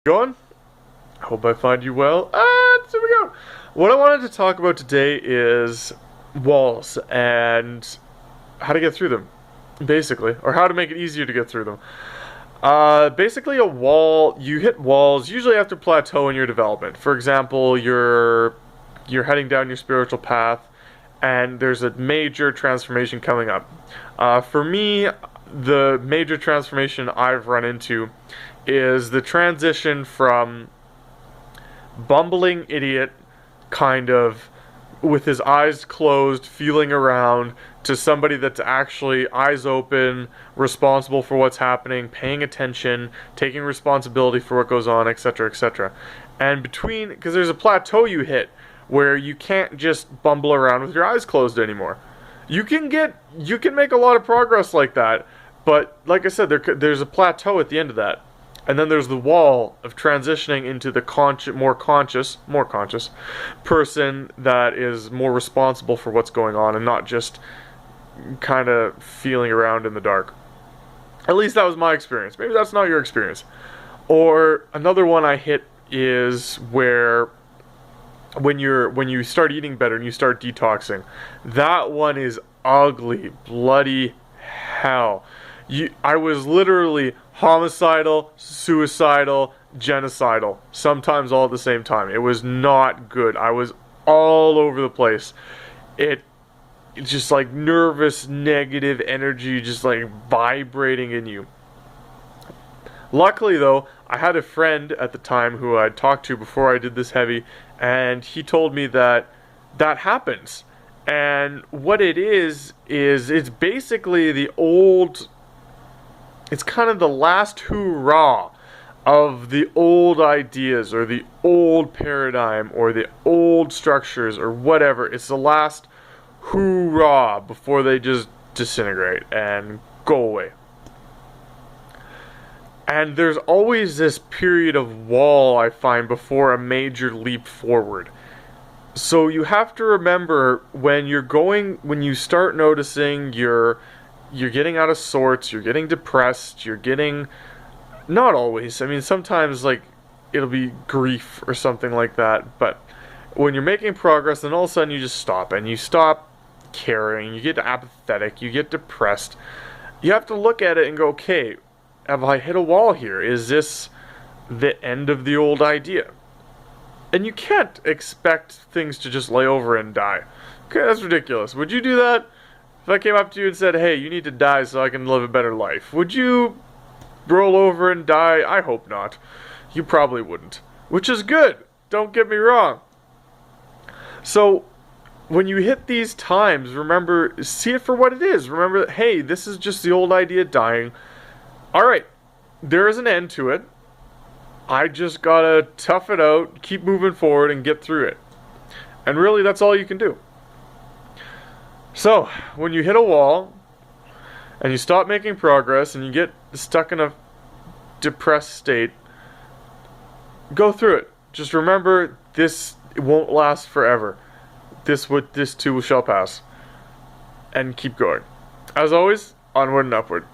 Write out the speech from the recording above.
Going? Hope I find you well. Here we go. What I wanted to talk about today is walls and how to get through them, basically, or how to make it easier to get through them. Basically, a wall. You hit walls usually after plateau in your development. For example, you're heading down your spiritual path, and there's a major transformation coming up. For me, the major transformation I've run into is the transition from bumbling idiot, kind of with his eyes closed, feeling around, to somebody that's actually eyes open, responsible for what's happening, paying attention, taking responsibility for what goes on, etc., etc. And between, because there's a plateau you hit where you can't just bumble around with your eyes closed anymore. You can make a lot of progress like that, but like I said, there's a plateau at the end of that. And then there's the wall of transitioning into the more conscious person that is more responsible for what's going on and not just kind of feeling around in the dark. At least that was my experience. Maybe that's not your experience. Or another one I hit is where when you start eating better and you start detoxing. That one is ugly, bloody hell. I was literally homicidal, suicidal, genocidal, sometimes all at the same time. It was not good. I was all over the place. It's just like nervous, negative energy just like vibrating in you. Luckily though, I had a friend at the time who I'd talked to before I did this heavy, and he told me that happens. And what it is it's basically it's kind of the last hurrah of the old ideas or the old paradigm or the old structures or whatever. It's the last hurrah before they just disintegrate and go away. And there's always this period of wall, I find, before a major leap forward. So you have to remember when you start noticing you're getting out of sorts, you're getting depressed, you're getting, not always, I mean sometimes like it'll be grief or something like that, but when you're making progress then all of a sudden you just stop and you stop caring, you get apathetic, you get depressed. You have to look at it and go, okay, have I hit a wall here? Is this the end of the old idea? And you can't expect things to just lay over and die. Okay, that's ridiculous. Would you do that? If I came up to you and said, hey, you need to die so I can live a better life, would you roll over and die? I hope not. You probably wouldn't. Which is good. Don't get me wrong. So, when you hit these times, remember, see it for what it is. Remember that, hey, this is just the old idea dying. Alright, there is an end to it. I just gotta tough it out, keep moving forward, and get through it. And really, that's all you can do. So, when you hit a wall, and you stop making progress, and you get stuck in a depressed state, go through it. Just remember, this won't last forever. This too shall pass. And keep going. As always, onward and upward.